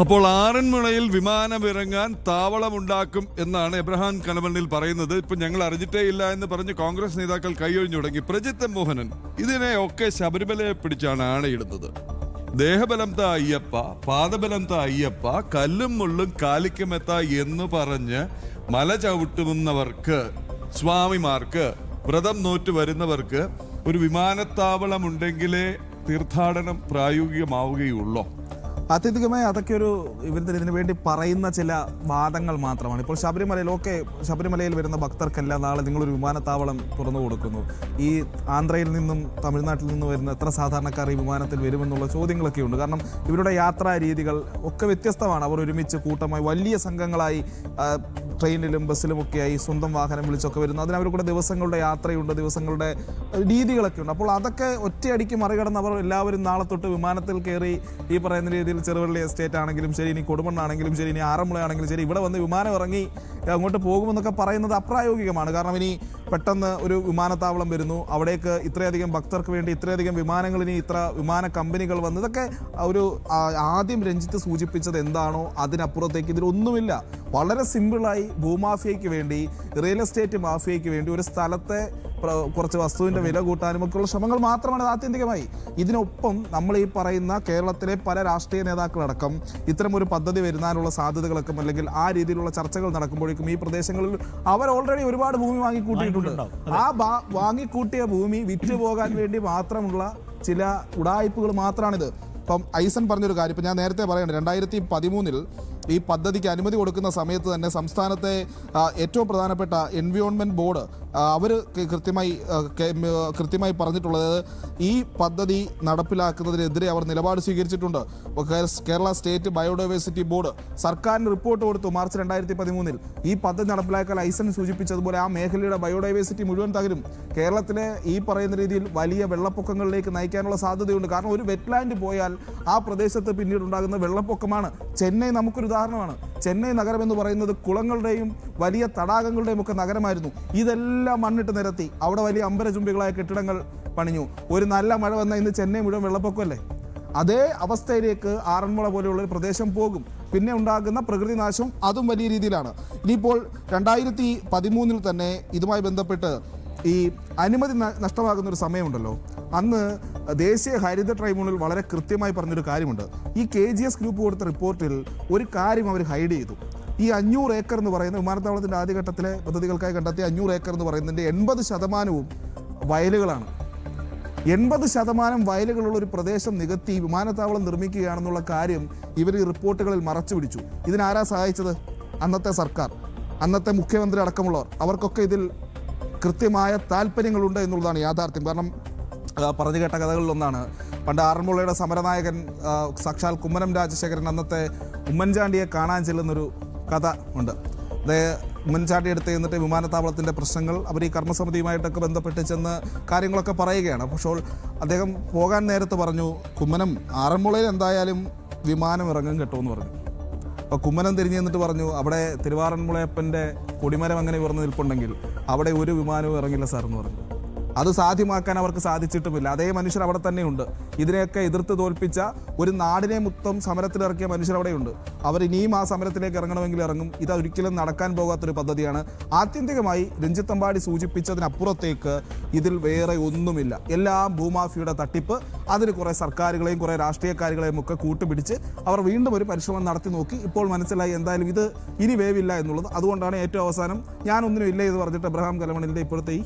അപ്പോൾ ആറന്മുളയിൽ വിമാനമിറങ്ങാൻ താവളമുണ്ടാക്കും എന്നാണ് എബ്രഹാം കലമണ്ണിൽ പറയുന്നത്. ഇപ്പൊ ഞങ്ങൾ അറിഞ്ഞിട്ടേ ഇല്ല എന്ന് പറഞ്ഞ് കോൺഗ്രസ് നേതാക്കൾ കൈയൊഴിഞ്ഞു തുടങ്ങി. പ്രജിത്ത് മോഹനൻ ഇതിനെയൊക്കെ ശബരിമലയെ പിടിച്ചാണ് ആണയിടുന്നത്. ദേഹബലം താ അയ്യപ്പ, പാദബലം താ അയ്യപ്പ, കല്ലും മുള്ളും കാലിക്കുമെത്ത എന്ന് പറഞ്ഞ് മല ചവിട്ടുന്നവർക്ക്, സ്വാമിമാർക്ക്, വ്രതം നോറ്റ് വരുന്നവർക്ക് ഒരു വിമാനത്താവളം ഉണ്ടെങ്കിലേ തീർത്ഥാടനം പ്രായോഗികമാവുകയുള്ളൂ. ആത്യന്തികമായി അതൊക്കെ ഒരു ഇവരുടെ ഇതിനു വേണ്ടി പറയുന്ന ചില വാദങ്ങൾ മാത്രമാണ്. ഇപ്പോൾ ശബരിമലയിൽ വരുന്ന ഭക്തർക്കെല്ലാം നാളെ നിങ്ങളൊരു വിമാനത്താവളം തുറന്നു കൊടുക്കുന്നു. ഈ ആന്ധ്രയിൽ നിന്നും തമിഴ്നാട്ടിൽ നിന്നും വരുന്ന എത്ര സാധാരണക്കാർ ഈ വിമാനത്തിൽ വരുമെന്നുള്ള ചോദ്യങ്ങളൊക്കെ ഉണ്ട്. കാരണം ഇവരുടെ യാത്രാ രീതികൾ ഒക്കെ വ്യത്യസ്തമാണ്. അവർ ഒരുമിച്ച് കൂട്ടമായി വലിയ സംഘങ്ങളായി ട്രെയിനിലും ബസ്സിലുമൊക്കെയായി സ്വന്തം വാഹനം വിളിച്ചൊക്കെ വരുന്നു. അതിന് അവർക്കൂടെ ദിവസങ്ങളുടെ യാത്രയുണ്ട്, ദിവസങ്ങളുടെ രീതികളൊക്കെ ഉണ്ട്. അപ്പോൾ അതൊക്കെ ഒറ്റയടിക്ക് മറികടന്ന് അവർ എല്ലാവരും നാളെ തൊട്ട് വിമാനത്തിൽ കയറി ഈ പറയുന്ന രീതിയിൽ ചെറുവള്ളി എസ്റ്റേറ്റ് ആണെങ്കിലും ശരി, ഇനി കൊടുമണ്ണാണെങ്കിലും ശരി, ഇനി ആറന്മുള ആണെങ്കിലും ശരി, ഇവിടെ വന്ന് വിമാനം ഇറങ്ങി അങ്ങോട്ട് പോകുമെന്നൊക്കെ പറയുന്നത് അപ്രായോഗികമാണ്. കാരണം ഇനി പെട്ടെന്ന് ഒരു വിമാനത്താവളം വരുന്നു, അവിടേക്ക് ഇത്രയധികം ഭക്തർക്ക് വേണ്ടി ഇത്രയധികം വിമാനങ്ങൾ, ഇനി ഇത്ര വിമാന കമ്പനികൾ വന്ന്, ഇതൊക്കെ ഒരു ആദ്യം രഞ്ജിത്ത് സൂചിപ്പിച്ചത് എന്താണോ അതിനപ്പുറത്തേക്ക് ഇതിലൊന്നുമില്ല. വളരെ സിമ്പിളായി ഭൂമാഫിയയ്ക്ക് വേണ്ടി, റിയൽ എസ്റ്റേറ്റ് മാഫിയയ്ക്ക് വേണ്ടി ഒരു സ്ഥലത്തെ കുറച്ച് വസ്തുവിൻ്റെ വില കൂട്ടാനും ഒക്കെയുള്ള ശ്രമങ്ങൾ മാത്രമാണ് ആത്യന്തികമായി. ഇതിനൊപ്പം നമ്മൾ ഈ പറയുന്ന കേരളത്തിലെ പല രാഷ്ട്രീയ നേതാക്കളടക്കം ഇത്തരം ഒരു പദ്ധതി വരുന്നതിനുള്ള സാധ്യതകളൊക്കെ, അല്ലെങ്കിൽ ആ രീതിയിലുള്ള ചർച്ചകൾ നടക്കുമ്പോഴേക്കും ഈ പ്രദേശങ്ങളിൽ അവർ ഓൾറെഡി ഒരുപാട് ഭൂമി വാങ്ങിക്കൂട്ടിയിട്ടുണ്ട്. ആ വാങ്ങിക്കൂട്ടിയ ഭൂമി വിറ്റ് പോകാൻ വേണ്ടി മാത്രമുള്ള ചില ഉടായ്പകൾ മാത്രമാണിത്. ഇപ്പം ഐസൻ പറഞ്ഞൊരു കാര്യം ഇപ്പം ഞാൻ നേരത്തെ പറയണം, 2013 ഈ പദ്ധതിക്ക് അനുമതി കൊടുക്കുന്ന സമയത്ത് തന്നെ സംസ്ഥാനത്തെ ഏറ്റവും പ്രധാനപ്പെട്ട എൻവയോൺമെൻറ്റ് ബോർഡ് അവർ കൃത്യമായി പറഞ്ഞിട്ടുള്ളത് ഈ പദ്ധതി നടപ്പിലാക്കുന്നതിനെതിരെ അവർ നിലപാട് സ്വീകരിച്ചിട്ടുണ്ട്. കേരള സ്റ്റേറ്റ് ബയോഡൈവേഴ്സിറ്റി ബോർഡ് സർക്കാരിന് റിപ്പോർട്ട് കൊടുത്തു മാർച്ച് 2013. ഈ പദ്ധതി നടപ്പിലാക്കാൻ ഐസൻ സൂചിപ്പിച്ചതുപോലെ ആ മേഖലയുടെ ബയോഡൈവേഴ്സിറ്റി മുഴുവൻ തകരും. കേരളത്തിലെ ഈ പറയുന്ന രീതിയിൽ വലിയ വെള്ളപ്പൊക്കങ്ങളിലേക്ക് നയിക്കാനുള്ള സാധ്യതയുണ്ട്. കാരണം ഒരു വെറ്റ്ലാൻഡ് പോയാൽ ആ പ്രദേശത്ത് പിന്നീട് ഉണ്ടാകുന്ന വെള്ളപ്പൊക്കമാണ്. ചെന്നൈ നമുക്കൊരു ഉദാഹരണമാണ്. ചെന്നൈ നഗരം എന്ന് പറയുന്നത് കുളങ്ങളുടെയും വലിയ തടാകങ്ങളുടെയും ഒക്കെ നഗരമായിരുന്നു. ഇതെല്ലാം മണ്ണിട്ട് നിരത്തി അവിടെ വലിയ അമ്പരചുംബികളായ കെട്ടിടങ്ങൾ പണിഞ്ഞു. ഒരു നല്ല മഴ വന്നാൽ ഇന്ന് ചെന്നൈ മുഴുവൻ വെള്ളപ്പൊക്കമല്ലേ? അതേ അവസ്ഥയിലേക്ക് ആറന്മുള പോലെയുള്ള ഒരു പ്രദേശം പോകും. പിന്നെ ഉണ്ടാകുന്ന പ്രകൃതി നാശം അതും വലിയ രീതിയിലാണ്. ഇനിയിപ്പോൾ 2013 തന്നെ ഇതുമായി ബന്ധപ്പെട്ട് ഈ അനുമതി നഷ്ടമാകുന്നൊരു സമയമുണ്ടല്ലോ, അന്ന് ദേശീയ ഹരിത ട്രൈബ്യൂണൽ വളരെ കൃത്യമായി പറഞ്ഞൊരു കാര്യമുണ്ട്. ഈ KGS ഗ്രൂപ്പ് കൊടുത്ത റിപ്പോർട്ടിൽ ഒരു കാര്യം അവർ ഹൈഡ് ചെയ്തു. ഈ 500 ഏക്കർ എന്ന് പറയുന്ന വിമാനത്താവളത്തിൻ്റെ ആദ്യഘട്ടത്തിലെ പദ്ധതികൾക്കായി കണ്ടെത്തിയ 500 ഏക്കർ എന്ന് പറയുന്നതിൻ്റെ 80% വയലുകളാണ്. 80% വയലുകളുള്ള ഒരു പ്രദേശം നികത്തി വിമാനത്താവളം നിർമ്മിക്കുകയാണെന്നുള്ള കാര്യം ഇവർ ഈ റിപ്പോർട്ടുകളിൽ മറച്ചു പിടിച്ചു. ഇതിനാരാ സഹായിച്ചത്? അന്നത്തെ സർക്കാർ, അന്നത്തെ മുഖ്യമന്ത്രി അടക്കമുള്ളവർ. അവർക്കൊക്കെ ഇതിൽ കൃത്യമായ താല്പര്യങ്ങളുണ്ട് എന്നുള്ളതാണ് യാഥാർത്ഥ്യം. കാരണം പറഞ്ഞു കേട്ട കഥകളിലൊന്നാണ്, പണ്ട് ആറന്മുളയുടെ സമരനായകൻ സാക്ഷാൽ കുമ്മനം രാജശേഖരൻ അന്നത്തെ ഉമ്മൻചാണ്ടിയെ കാണാൻ ചെല്ലുന്നൊരു കഥ ഉണ്ട്. ഉമ്മൻചാണ്ടി എടുത്ത് എന്നിട്ട് വിമാനത്താവളത്തിൻ്റെ പ്രശ്നങ്ങൾ അവർ ഈ കർമ്മസമിതിയുമായിട്ടൊക്കെ ബന്ധപ്പെട്ട് ചെന്ന് കാര്യങ്ങളൊക്കെ പറയുകയാണ്. പക്ഷേ അദ്ദേഹം പോകാൻ നേരത്ത് പറഞ്ഞു, കുമ്മനം ആറന്മുളയിൽ എന്തായാലും വിമാനം ഇറങ്ങും കേട്ടോ എന്ന് പറഞ്ഞു. അപ്പോൾ കുമ്മനം തിരിഞ്ഞു നിന്നിട്ട് പറഞ്ഞു, അവിടെ തിരുവാറന്മുളയപ്പൻ്റെ കൊടിമരം അങ്ങനെ ഉയർന്നു നിൽപ്പുണ്ടെങ്കിൽ അവിടെ ഒരു വിമാനവും ഇറങ്ങില്ല സാർ എന്ന് പറഞ്ഞു. അത് സാധ്യമാക്കാൻ അവർക്ക് സാധിച്ചിട്ടുമില്ല. അതേ മനുഷ്യർ അവിടെ തന്നെയുണ്ട്. ഇതിനെയൊക്കെ എതിർത്ത് തോൽപ്പിച്ച ഒരു നാടിനെ മൊത്തം സമരത്തിലിറക്കിയ മനുഷ്യർ അവിടെയുണ്ട്. അവർ ഇനിയും ആ സമരത്തിലേക്ക് ഇറങ്ങണമെങ്കിൽ ഇറങ്ങും. ഇത് ഒരിക്കലും നടക്കാൻ പോകാത്തൊരു പദ്ധതിയാണ്. ആത്യന്തികമായി രഞ്ജിത്ത് അമ്പാടി സൂചിപ്പിച്ചതിനപ്പുറത്തേക്ക് ഇതിൽ വേറെ ഒന്നുമില്ല. എല്ലാം ഭൂമാഫിയുടെ തട്ടിപ്പ്. അതിന് കുറേ സർക്കാരുകളെയും കുറേ രാഷ്ട്രീയക്കാരുകളെയും ഒക്കെ കൂട്ടുപിടിച്ച് അവർ വീണ്ടും ഒരു പരിശ്രമം നടത്തി നോക്കി. ഇപ്പോൾ മനസ്സിലായി എന്തായാലും ഇത് ഇനി വേവില്ല എന്നുള്ളത്. അതുകൊണ്ടാണ് ഏറ്റവും അവസാനം ഞാനൊന്നിനും ഇല്ല എന്ന് പറഞ്ഞിട്ട് എബ്രഹാം കലമണ്ണിൻ്റെ ഇപ്പോഴത്തെ ഈ